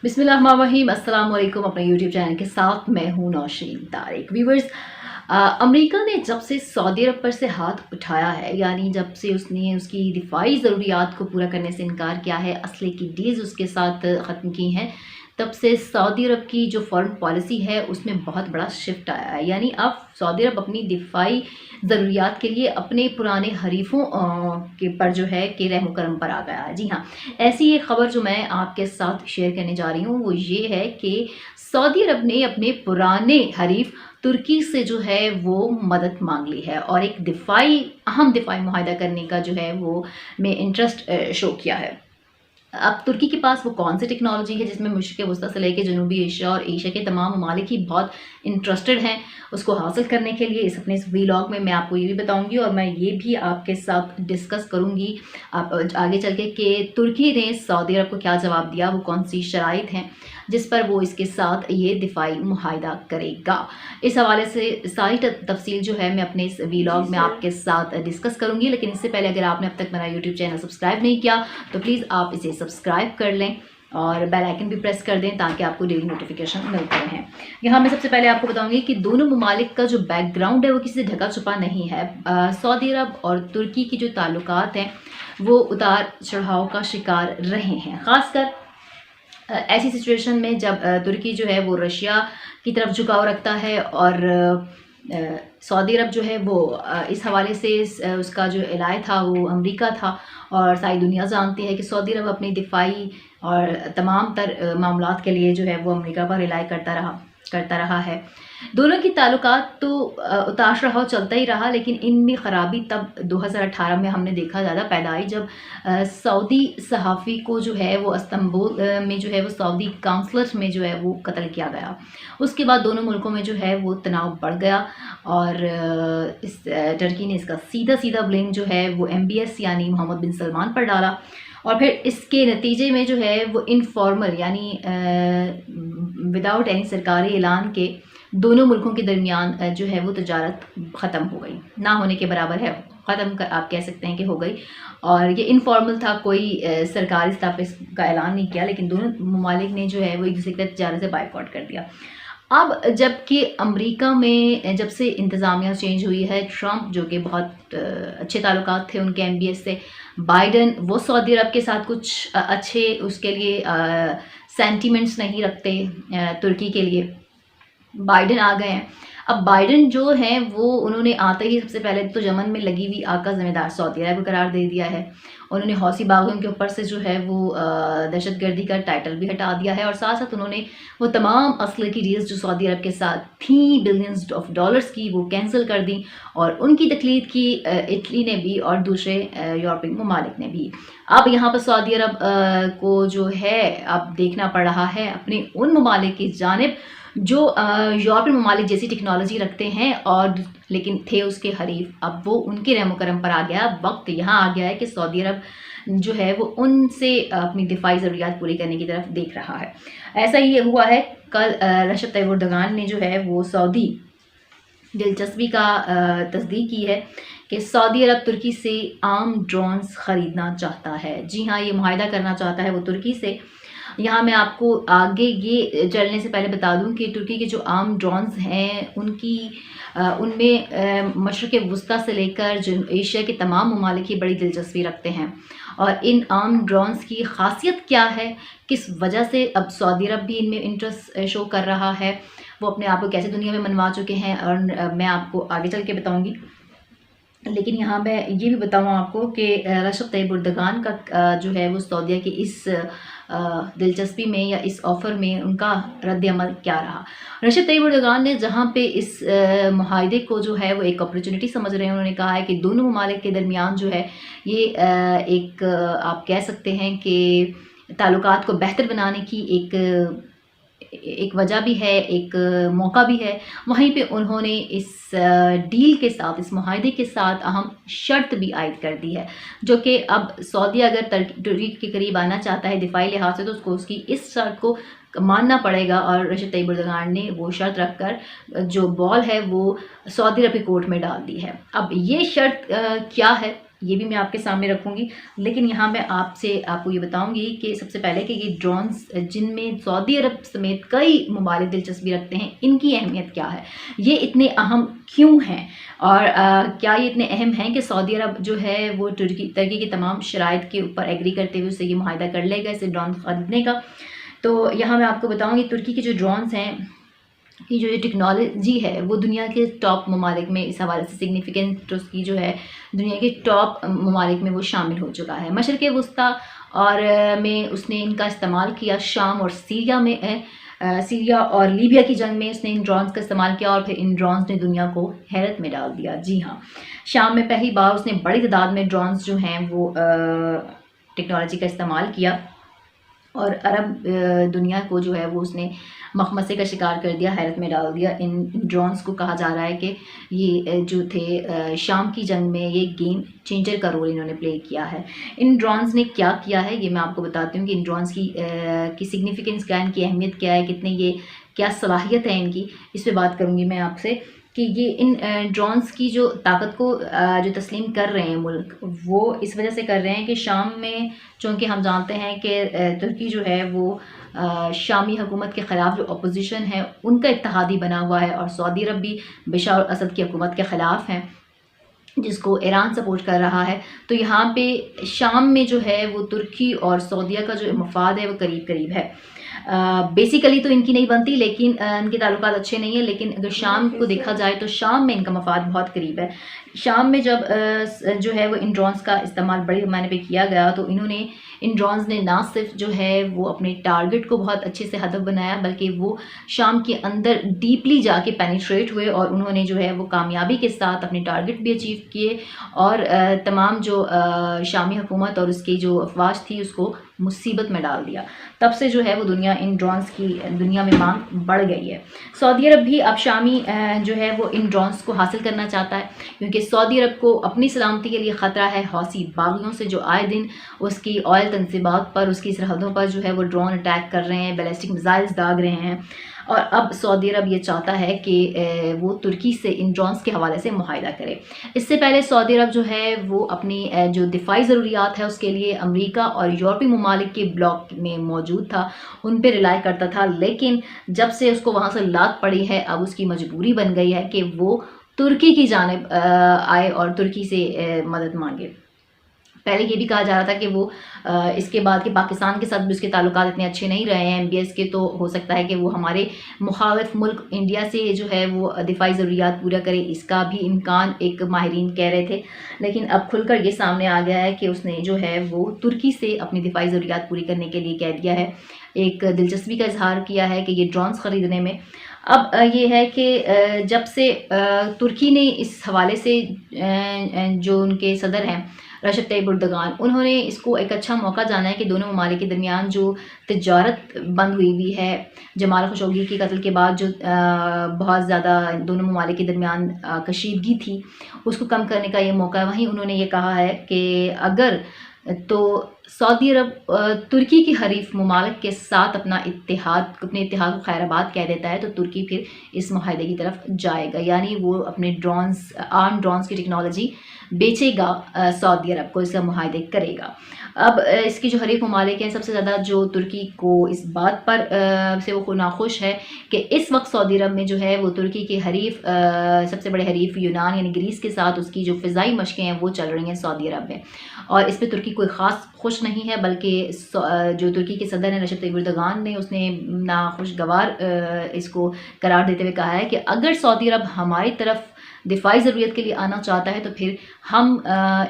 बिस्मिल्लाहिर्रहमानिर्रहीम। अस्सलाम वालेकुम। अपने यूट्यूब चैनल के साथ मैं हूँ नौशीन तारिक। व्यूवर्स, अमेरिका ने जब से सऊदी अरब पर से हाथ उठाया है, यानी जब से उसने उसकी दिफाई ज़रूरियात को पूरा करने से इनकार किया है, असले की डील्स उसके साथ ख़त्म की हैं, तब से सऊदी अरब की जो फॉरेन पॉलिसी है उसमें बहुत बड़ा शिफ्ट आया है। यानी अब सऊदी अरब अपनी दिफाई ज़रूरियात के लिए अपने पुराने हरीफों के पर जो है कि रहम करम पर आ गया है। जी हाँ, ऐसी एक ख़बर जो मैं आपके साथ शेयर करने जा रही हूँ वो ये है कि सऊदी अरब ने अपने पुराने हरीफ तुर्की से जो है वो मदद मांग ली है और एक अहम दिफाई मुआहदा करने का जो है वो में इंटरेस्ट शो किया है। अब तुर्की के पास वो कौन सी टेक्नोलॉजी है जिसमें मशरिक़ वस्ती से लेकर जनूबी एशिया और एशिया के तमाम ममालिक ही बहुत इंटरेस्टेड हैं, उसको हासिल करने के लिए अपने इस व्लॉग में मैं आपको ये भी बताऊंगी और मैं ये भी आपके साथ डिस्कस करूंगी आप आगे चल के कि तुर्की ने सऊदी अरब को क्या जवाब दिया, वो कौन सी शराइत हैं जिस पर वो इसके साथ ये दिफाई मुआहदा करेगा। इस हवाले से सारी तफसील जो है मैं अपने इस व्लॉग में आपके साथ डिस्कस करूंगी। लेकिन इससे पहले अगर आपने अब तक मेरा यूट्यूब चैनल सब्सक्राइब नहीं किया तो प्लीज़ आप इसे सब्सक्राइब कर लें और बेल आइकन भी प्रेस कर दें ताकि आपको डेली नोटिफिकेशन मिलते रहें। यहाँ मैं सबसे पहले आपको बताऊंगी कि दोनों ममालिक का जो बैकग्राउंड है वो किसी से ढका छुपा नहीं है। सऊदी अरब और तुर्की की जो ताल्लुकात हैं वो उतार चढ़ाव का शिकार रहे हैं, ख़ासकर ऐसी सिचुएशन में जब तुर्की जो है वो रशिया की तरफ झुकाव रखता है और सऊदी अरब जो है वो इस हवाले से उसका जो एलाय था वो अमेरिका था और सारी दुनिया जानती है कि सऊदी अरब अपनी दिफाई और तमाम तर मामलात के लिए जो है वो अमेरिका पर रिलाई करता रहा है। दोनों की ताल्लुकात तो उतार चढ़ाव चलता ही रहा, लेकिन इनमें ख़राबी तब 2018 में हमने देखा ज़्यादा पैदा आई जब सऊदी सहाफ़ी को जो है वो इस्तांबुल में जो है वो सऊदी काउंसलर में जो है वो कत्ल किया गया। उसके बाद दोनों मुल्कों में जो है वो तनाव बढ़ गया और इस टर्की ने इसका सीधा ब्लेम जो है वो MBS यानी मोहम्मद बिन सलमान पर डाला और फिर इसके नतीजे में जो है वो इनफॉर्मल यानी विदाउट एनी सरकारी ऐलान के दोनों मुल्कों के दरमियान जो है वो तजारत ख़त्म हो गई, ना होने के बराबर है, ख़त्म आप कह सकते हैं कि हो गई। और ये इनफॉर्मल था, कोई सरकारी सतह पे इसका ऐलान नहीं किया, लेकिन दोनों ममालिक ने जो है वो एक दूसरे के तजारत से बाइकआउट कर दिया। अब जबकि अमेरिका में जब से इंतज़ामिया चेंज हुई है, ट्रंप जो कि बहुत अच्छे ताल्लुकात थे उनके MBS से, बाइडन वो सऊदी अरब के साथ कुछ अच्छे उसके लिए सेंटिमेंट्स नहीं रखते तुर्की के लिए, बाइडन आ गए हैं। अब बाइडन जो हैं वो उन्होंने आते ही सबसे पहले तो यमन में लगी हुई आग का ज़िम्मेदार सऊदी अरब को करार दे दिया है। उन्होंने हौसी बागों के ऊपर से जो है वो दहशतगर्दी का टाइटल भी हटा दिया है और साथ साथ उन्होंने वो तमाम असले की डील्स जो सऊदी अरब के साथ थी बिलियंस ऑफ डॉलर्स की वो कैंसिल कर दी और उनकी तकलीद की इटली ने भी और दूसरे यूरोपीय ममालिक ने भी। अब यहाँ पर सऊदी अरब को जो है अब देखना पड़ रहा है अपने उन ममालिक की जानिब जो यूरोपीय ममालिक जैसी टेक्नोलॉजी रखते हैं और लेकिन थे उसके हरीफ। अब वो उनके रहम करम पर आ गया, वक्त यहाँ आ गया है कि सऊदी अरब जो है वो उनसे अपनी दिफाई ज़रूरियात पूरी करने की तरफ देख रहा है। ऐसा ही हुआ है, कल रजब तैयब एर्दोगान ने जो है वो सऊदी दिलचस्पी का तस्दीक की है कि सऊदी अरब तुर्की से आर्म ड्रोन्स ख़रीदना चाहता है। जी हाँ, ये मुआहदा करना चाहता है वो तुर्की से। यहाँ मैं आपको आगे ये चलने से पहले बता दूं कि तुर्की के जो आर्म ड्रोन्स हैं उनमें मशरिक़ वस्ती से लेकर जो एशिया के तमाम ममालिक ही बड़ी दिलचस्पी रखते हैं। और इन आर्म ड्रोन्स की खासियत क्या है, किस वजह से अब सऊदी अरब भी इनमें इंटरेस्ट शो कर रहा है, वो अपने आप को कैसे दुनिया में मनवा चुके हैं और मैं आपको आगे चल के बताऊँगी। लेकिन यहाँ मैं ये भी बताऊँ आपको कि रजब तैयब एर्दोगान का जो है वो सऊदीया की इस दिलचस्पी में या इस ऑफ़र में उनका रद्द-ए-अमल क्या रहा। रजब तैयब एर्दोगान ने जहाँ पे इस मुआहदे को जो है वो एक अपॉर्चुनिटी समझ रहे हैं, उन्होंने कहा है कि दोनों ममालिक के दरमियान जो है ये एक आप कह सकते हैं कि ताल्लुकात को बेहतर बनाने की एक वजह भी है, एक मौका भी है। वहीं पे उन्होंने इस डील के साथ, इस मुआहदे के साथ अहम शर्त भी आयद कर दी है, जो कि अब सऊदी अगर तुर्की के करीब आना चाहता है दिफाई लिहाज से तो उसको उसकी इस शर्त को मानना पड़ेगा। और रजब तैयब एर्दोगान ने वो शर्त रखकर जो बॉल है वो सऊदी अरब की कोर्ट में डाल दी है। अब ये शर्त क्या है یہ بھی میں آپ کے سامنے رکھوں گی، لیکن یہاں میں آپ کو یہ بتاؤں گی کہ سب سے پہلے کہ یہ ڈرونز جن میں سعودی عرب سمیت کئی ممالک دلچسپی رکھتے ہیں، ان کی اہمیت کیا ہے، یہ اتنے اہم کیوں ہیں، اور کیا یہ اتنے اہم ہیں کہ سعودی عرب جو ہے وہ ترکی کی تمام شرائط کے اوپر ایگری کرتے ہوئے اسے یہ معاہدہ کر لے گا اسے ڈرون خریدنے کا۔ تو یہاں میں آپ کو بتاؤں گی ترکی کے جو ڈرونز ہیں کی جو یہ ٹیکنالوجی ہے وہ دنیا کے ٹاپ ممالک میں اس حوالے سے سگنیفیکنٹ اس کی جو ہے دنیا کے ٹاپ ممالک میں وہ شامل ہو چکا ہے۔ مشرق وسطیٰ اور میں اس نے ان کا استعمال کیا، شام اور سیریا اور لیبیا کی جنگ میں اس نے ان ڈرونز کا استعمال کیا، اور پھر ان ڈرونز نے دنیا کو حیرت میں ڈال دیا۔ جی ہاں، شام میں پہلی بار اس نے بڑی تعداد میں ڈرونز جو ہیں وہ ٹیکنالوجی کا استعمال کیا، اور عرب دنیا کو جو ہے وہ اس نے مخمصے کا شکار کر دیا، حیرت میں ڈال دیا۔ ان ڈرونز کو کہا جا رہا ہے کہ یہ جو تھے شام کی جنگ میں یہ گیم چینجر کا رول انہوں نے پلے کیا ہے۔ ان ڈرونز نے کیا کیا ہے یہ میں آپ کو بتاتی ہوں کہ ان ڈرونز کی سگنیفیکنس کیا ہے، ان کی اہمیت کیا ہے، کتنے یہ کیا صلاحیت ہے ان کی، اس پہ بات کروں گی میں آپ سے کہ یہ ان ڈرونز کی جو طاقت کو جو تسلیم کر رہے ہیں ملک، وہ اس وجہ سے کر رہے ہیں کہ شام میں چونکہ ہم جانتے ہیں کہ ترکی جو ہے وہ شامی حکومت کے خلاف جو اپوزیشن ہے ان کا اتحادی بنا ہوا ہے، اور سعودی عرب بھی بشار الاسد کی حکومت کے خلاف ہیں جس کو ایران سپورٹ کر رہا ہے۔ تو یہاں پہ شام میں جو ہے وہ ترکی اور سعودیہ کا جو مفاد ہے وہ قریب قریب ہے۔ بیسیکلی تو ان کی نہیں بنتی، لیکن ان کے تعلقات اچھے نہیں ہیں، لیکن اگر شام کو دیکھا جائے تو شام میں ان کا مفاد بہت قریب ہے۔ شام میں جب جو ہے وہ ان ڈرونز کا استعمال بڑے پیمانے پہ کیا گیا تو ان ڈرونز نے نہ صرف جو ہے وہ اپنے ٹارگٹ کو بہت اچھے سے ہدف بنایا، بلکہ وہ شام کے اندر ڈیپلی جا کے پینیٹریٹ ہوئے، اور انہوں نے جو ہے وہ کامیابی کے ساتھ اپنے ٹارگٹ بھی اچیو کیے، اور تمام جو شامی حکومت اور اس کی جو افواج تھی اس کو مصیبت میں ڈال دیا۔ تب سے جو ہے وہ ان ڈرونز کی دنیا میں مانگ بڑھ گئی ہے۔ سعودی عرب بھی اب شامی جو ہے وہ ان ڈرونز کو حاصل کرنا چاہتا ہے، کیونکہ سعودی عرب کو اپنی سلامتی کے لیے خطرہ ہے حوثی باغیوں سے جو آئے دن اس کی آئل تنصیبات پر، اس کی سرحدوں پر جو ہے وہ ڈرون اٹیک کر رہے ہیں، بیلسٹک میزائلز داغ رہے ہیں، اور اب سعودی عرب یہ چاہتا ہے کہ وہ ترکی سے ان ڈرونز کے حوالے سے معاہدہ کرے۔ اس سے پہلے سعودی عرب جو ہے وہ اپنی جو دفاعی ضروریات ہے اس کے لیے امریکہ اور یورپی ممالک کے بلاک میں موجود تھا، ان پہ ریلائی کرتا تھا، لیکن جب سے اس کو وہاں سے لات پڑی ہے اب اس کی مجبوری بن گئی ہے کہ وہ ترکی کی جانب آئے اور ترکی سے مدد مانگے۔ پہلے یہ بھی کہا جا رہا تھا کہ وہ اس کے بعد کہ پاکستان کے ساتھ بھی اس کے تعلقات اتنے اچھے نہیں رہے ہیں MBS کے، تو ہو سکتا ہے کہ وہ ہمارے مخالف ملک انڈیا سے جو ہے وہ دفاعی ضروریات پورا کرے، اس کا بھی امکان ایک ماہرین کہہ رہے تھے، لیکن اب کھل کر یہ سامنے آ گیا ہے کہ اس نے جو ہے وہ ترکی سے اپنی دفاعی ضروریات پوری کرنے کے لیے کہہ دیا ہے، ایک دلچسپی کا اظہار کیا ہے کہ یہ ڈرونز خریدنے میں۔ اب یہ ہے کہ جب سے ترکی نے اس حوالے سے جو ان کے صدر ہیں رجب طیب اردگان، انہوں نے اس کو ایک اچھا موقع جانا ہے کہ دونوں ممالک کے درمیان جو تجارت بند ہوئی ہے جمال خشوگی کے قتل کے بعد، جو بہت زیادہ دونوں ممالک کے درمیان کشیدگی تھی، اس کو کم کرنے کا یہ موقع ہے۔ وہیں انہوں نے یہ کہا ہے کہ اگر تو سعودی عرب ترکی کی حریف ممالک کے ساتھ اپنے اتحاد کو خیر آباد کہہ دیتا ہے تو ترکی پھر اس معاہدے کی طرف جائے گا، یعنی وہ اپنے آرم ڈرونز کی ٹیکنالوجی بیچے گا سعودی عرب کو، اس کا معاہدے کرے گا۔ اب اس کی جو حریف ممالک ہیں، سب سے زیادہ جو ترکی کو اس بات پر سے وہ ناخوش ہے کہ اس وقت سعودی عرب میں جو ہے وہ ترکی کے حریف سب سے بڑے حریف یونان یعنی گریس کے ساتھ اس کی جو فضائی مشقیں ہیں وہ چل رہی ہیں سعودی عرب میں، اور اس پہ ترکی کوئی خاص خوش نہیں ہے، بلکہ جو ترکی کے صدر ہیں رجب طیب اردگان نے اس نے ناخوشگوار اس کو قرار دیتے ہوئے کہا ہے کہ اگر سعودی عرب ہماری طرف دفاعی ضروریت کے لیے آنا چاہتا ہے تو پھر ہم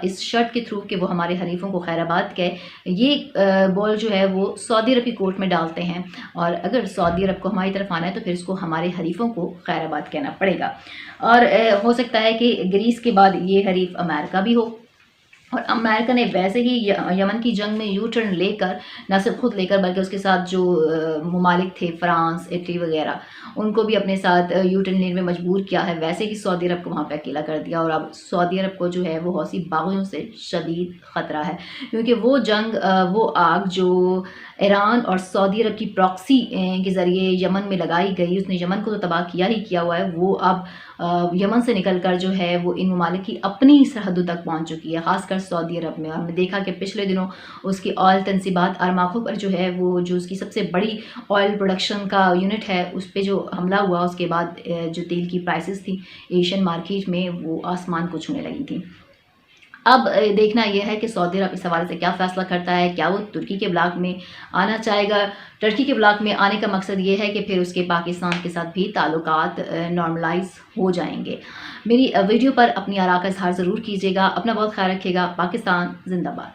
اس شرط کے تھرو کہ وہ ہمارے حریفوں کو خیر آباد کہے، یہ بول جو ہے وہ سعودی عرب کی کورٹ میں ڈالتے ہیں، اور اگر سعودی عرب کو ہماری طرف آنا ہے تو پھر اس کو ہمارے حریفوں کو خیر آباد کہنا پڑے گا، اور ہو سکتا ہے کہ گریس کے بعد یہ حریف امریکہ بھی ہو۔ اور امریکہ نے ویسے ہی یمن کی جنگ میں یو ٹرن لے کر، نہ صرف خود لے کر بلکہ اس کے ساتھ جو ممالک تھے فرانس، اٹلی وغیرہ، ان کو بھی اپنے ساتھ یو ٹرن لینے میں مجبور کیا ہے، ویسے ہی سعودی عرب کو وہاں پہ اکیلا کر دیا، اور اب سعودی عرب کو جو ہے وہ حوثی باغیوں سے شدید خطرہ ہے، کیونکہ وہ جنگ وہ آگ جو ईरान और सऊदी अरब की प्रॉक्सी के ज़रिए यमन में लगाई गई, उसने यमन को तो तबाह किया ही किया हुआ है, वो अब यमन से निकल कर जो है वो इन ममालिक की अपनी सरहदों तक पहुंच चुकी है, ख़ासकर सऊदी अरब में। हमने देखा कि पिछले दिनों उसकी ऑयल तनसीबात अरमाको पर जो है वो जो उसकी सबसे बड़ी ऑयल प्रोडक्शन का यूनिट है उस पर जो हमला हुआ, उसके बाद जो तेल की प्राइसेस थी एशियन मार्केट में वो आसमान को छूने लगी थी। अब देखना यह है कि सऊदी अरब इस हवाले से क्या फ़ैसला करता है, क्या वो तुर्की के ब्लॉक में आना चाहेगा। टर्की के ब्लॉक में आने का मकसद ये है कि फिर उसके पाकिस्तान के साथ भी ताल्लुकात नॉर्मलाइज हो जाएंगे। मेरी वीडियो पर अपनी आरा का इज़हार ज़रूर कीजिएगा। अपना बहुत ख्याल रखिएगा। पाकिस्तान ज़िंदाबाद।